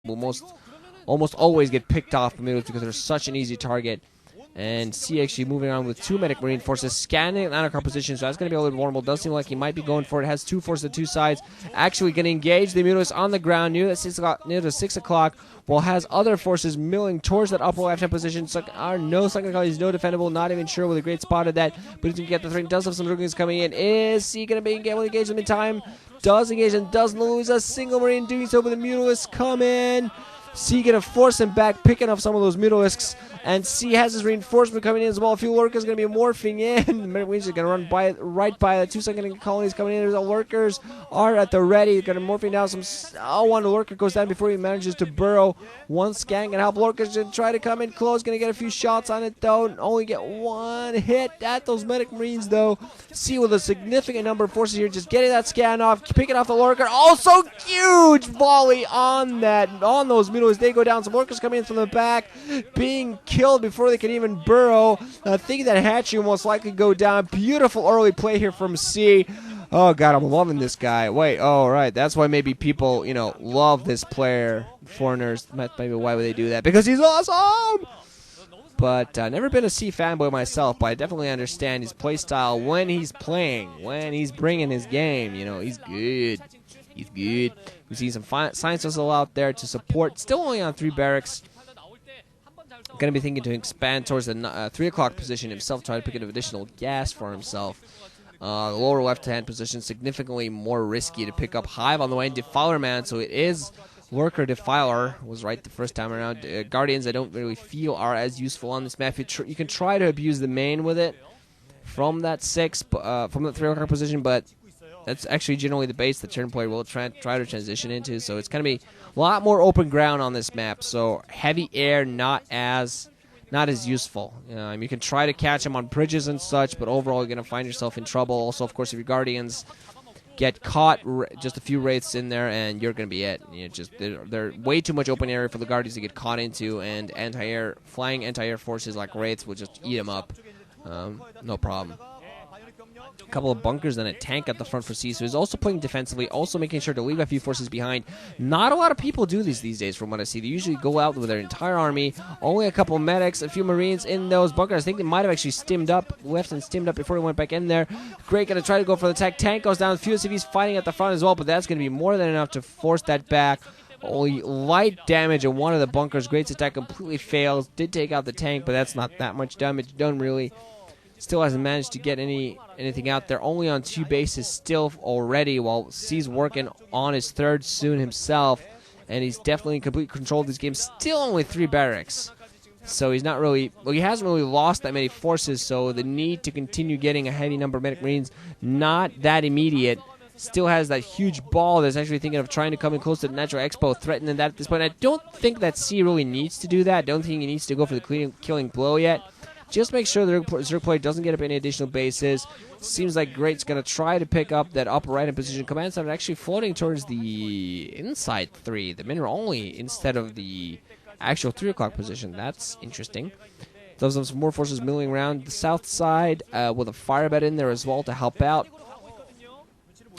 will almost always get picked off the middle because they're such an easy target. And C actually moving on with 2 medic marine forces, scanning anti-car position, so that's going to be a little vulnerable. Does seem like he might be going for it. Has 2 forces at 2 sides. Actually going to engage the Mutas on the ground near the 6 o'clock, while has other forces milling towards that upper left-hand position. So, no second call, he's no defendable, not even sure with a great spot at that, but he's going to get the threat. Does have some Zerglings coming in. Is C going to be able to engage them in time? Does engage and doesn't lose a single marine doing so, but the Mutalisks come in. C gonna force him back, picking up some of those Mutalisks, and C has his reinforcement coming in as well. A few lurkers gonna be morphing in. The Marines are gonna run right by the 2-second colonies coming in. There's the lurkers are at the ready, gonna morphing down some. One lurker goes down before he manages to burrow. One scan gonna help lurkers to try to come in close. Gonna get a few shots on it though. Only get 1 hit at those medic marines though. C with a significant number of forces here, just getting that scan off, picking off the lurker. Also huge volley on those Mutalisks. They go down. Some lurkers coming in from the back, being killed before they can even burrow. I think that hatchery will most likely go down. Beautiful early play here from C. Oh god, I'm loving this guy. Wait, oh right, that's why maybe people, love this player. Foreigners, maybe why would they do that? Because he's awesome. But never been a C fanboy myself, but I definitely understand his play style when he's playing, when he's bringing his game. He's good. He's good. We see some science vessel out there to support. Still only on 3 barracks. Going to be thinking to expand towards the 3 o'clock position himself, try to pick up additional gas for himself. The lower left-hand position significantly more risky to pick up. Hive on the way, Defiler Man, so it is Lurker Defiler. Was right the first time around. Guardians I don't really feel are as useful on this map. You can try to abuse the main with it from that 6, from the 3 o'clock position, but that's actually generally the base the turn player will try to transition into. So it's going to be a lot more open ground on this map. So heavy air not as useful. You can try to catch them on bridges and such, but overall you're going to find yourself in trouble. Also, of course, if your Guardians get caught, just a few wraiths in there, and you're going to be it. They're way too much open area for the Guardians to get caught into, and flying anti-air forces like wraiths will just eat them up. No problem. A couple of bunkers and a tank at the front for C, so he's also playing defensively, also making sure to leave a few forces behind. Not a lot of people do these days from what I see. They usually go out with their entire army, only a couple medics, a few marines in those bunkers. I think they might have actually left and stimmed up before he went back in there. Great, going to try to go for the attack. Tank goes down, a few CVs fighting at the front as well, but that's going to be more than enough to force that back. Only light damage in one of the bunkers. Great's attack completely fails. Did take out the tank, but that's not that much damage done really. Still hasn't managed to get anything out there. Only on 2 bases still already, while C's working on his 3rd soon himself. And he's definitely in complete control of this game. Still only 3 barracks. So he's not really... Well, he hasn't really lost that many forces, so the need to continue getting a heavy number of medic marines, not that immediate. Still has that huge ball that's actually thinking of trying to come in close to the Natural Expo, threatening that at this point. I don't think that C really needs to do that. I don't think he needs to go for the killing blow yet. Just make sure the Zerg player doesn't get up any additional bases. Seems like Great's going to try to pick up that upper right-hand position. Command center actually floating towards the inside 3, the mineral only, instead of the actual 3 o'clock position. That's interesting. Those have some more forces milling around the south side with a fire bed in there as well to help out.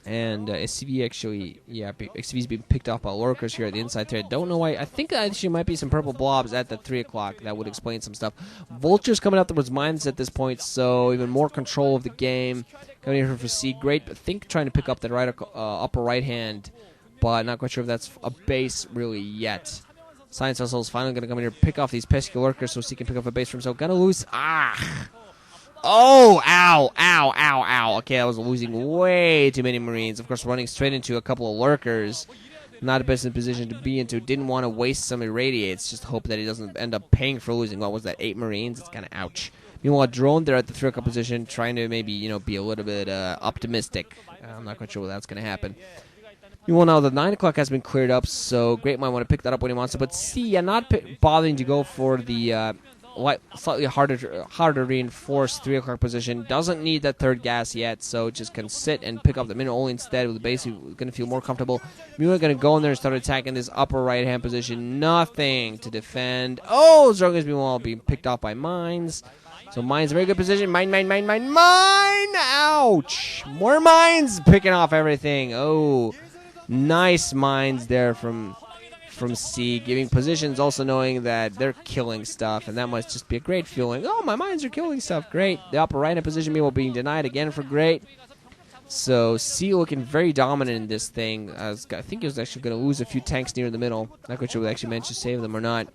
And SCV actually, XCV's being picked off by lurkers here at the inside thread. Don't know why. I think actually might be some purple blobs at the 3 o'clock. That would explain some stuff. Vultures coming out towards mines at this point, so even more control of the game. Coming here for C, great. I think trying to pick up that upper right hand, but not quite sure if that's a base really yet. Science Vessel is finally going to come in here, pick off these pesky lurkers so C can pick up a base for himself. Gonna lose. Oh, ow, ow, ow, ow. Okay, I was losing way too many Marines. Of course, running straight into a couple of lurkers. Not the best in position to be into. Didn't want to waste some irradiates. Just hope that he doesn't end up paying for losing. What was that, 8 Marines? It's kind of ouch. Meanwhile, a drone there at the 3 o'clock position, trying to maybe, be a little bit optimistic. I'm not quite sure what that's going to happen. Meanwhile, now the 9 o'clock has been cleared up, so Great might want to pick that up when he wants to. But C, not bothering to go for the... slightly harder reinforced 3 o'clock position. Doesn't need that 3rd gas yet, so just can sit and pick up the mineral only instead with the base. He's going to feel more comfortable. We're going to go in there and start attacking this upper right-hand position. Nothing to defend. Oh, Zerg is being picked off by mines. So mines, very good position. Mine! Ouch! More mines picking off everything. Oh, nice mines there from from C, giving positions, also knowing that they're killing stuff, and that must just be a great feeling. Oh, my mines are killing stuff. Great. The upper right-hand position, meanwhile, being denied again for great. So C looking very dominant in this thing. I think he was actually going to lose a few tanks near the middle. Not quite sure we actually managed to save them or not.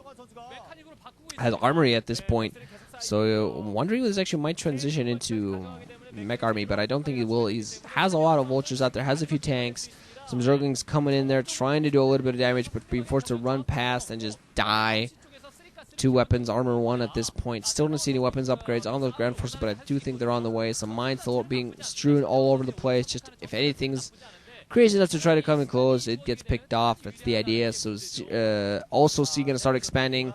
Has armory at this point. So I'm wondering if this actually might transition into mech army, but I don't think it will. He has a lot of vultures out there, has a few tanks. Some zerglings coming in there, trying to do a little bit of damage, but being forced to run past and just die. 2 weapons, armor 1 at this point. Still don't see any weapons upgrades on those ground forces, but I do think they're on the way. Some mines still being strewn all over the place. Just if anything's crazy enough to try to come in close, it gets picked off. That's the idea. So also C going to start expanding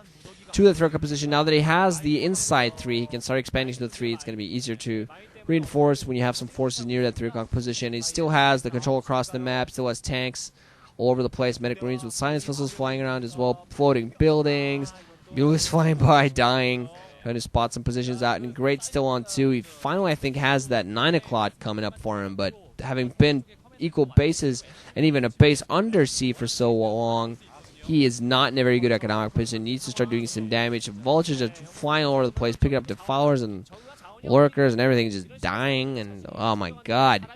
to the third position. Now that he has the inside 3, he can start expanding to the 3. It's going to be easier to reinforce when you have some forces near that 3 o'clock position. He still has the control across the map, still has tanks all over the place, medic marines with science vessels flying around as well, floating buildings, mules flying by, dying, trying to spot some positions out, and great still on 2. He finally, I think, has that 9 o'clock coming up for him, but having been equal bases and even a base under C for so long, he is not in a very good economic position. Needs to start doing some damage. Vultures are flying all over the place, picking up defilers and lurkers and everything, just dying. And oh my god,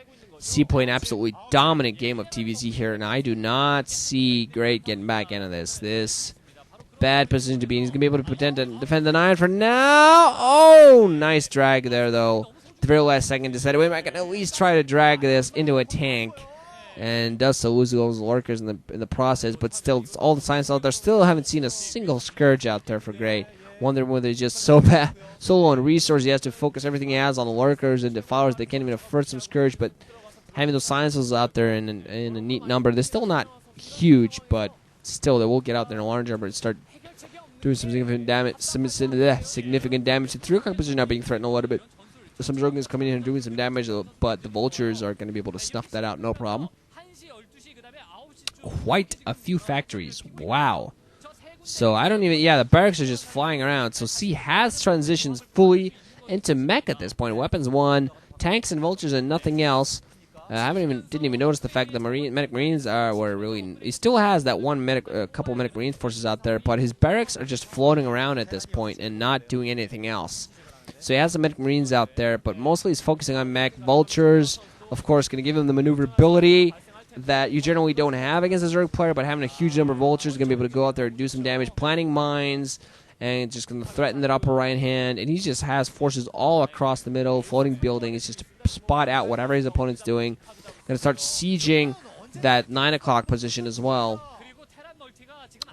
C playing an absolutely dominant game of TVZ here, and I do not see Great getting back into this. This bad position to be in. He's gonna be able to pretend to defend the 9 for now. Oh, nice drag there though. The very last second decided, wait, I can at least try to drag this into a tank. And does so, losing those lurkers in the process, but still, all the science out there. Still haven't seen a single scourge out there for Great. Wonder whether he's just so bad, so low on resources, he has to focus everything he has on the lurkers and defilers. They can't even afford some scourge, but having those sciences out there in a neat number, they're still not huge, but still, they will get out there in a large number and start doing some significant damage. Significant damage. The 3 o'clock position now being threatened a little bit. Some zerglings coming in and doing some damage, but the vultures are going to be able to snuff that out, no problem. Quite a few factories. Wow. So I don't even... Yeah, the barracks are just flying around. So C has transitions fully into mech at this point. Weapons 1, tanks and vultures and nothing else. Didn't even notice the fact that medic marines were really... He still has that couple medic marine forces out there, but his barracks are just floating around at this point and not doing anything else. So he has some medic marines out there, but mostly he's focusing on mech. Vultures, of course, going to give him the maneuverability that you generally don't have against a Zerg player, but having a huge number of vultures is going to be able to go out there and do some damage, planting mines, and just going to threaten that upper right hand. And he just has forces all across the middle, floating buildings, just to spot out whatever his opponent's doing. Going to start sieging that 9 o'clock position as well.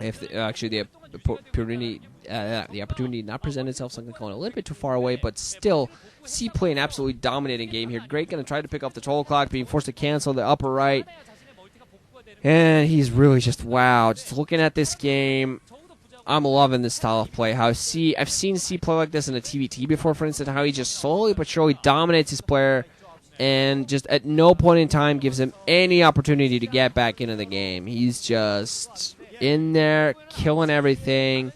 If the opportunity did not present itself, so I'm going a little bit too far away, but still, C playing an absolutely dominating game here. Great going to try to pick off the 12 o'clock, being forced to cancel the upper right. And he's really just, wow, just looking at this game, I'm loving this style of play. I've seen C play like this in a TVT before, for instance, how he just slowly but surely dominates his player and just at no point in time gives him any opportunity to get back into the game. He's just in there, killing everything,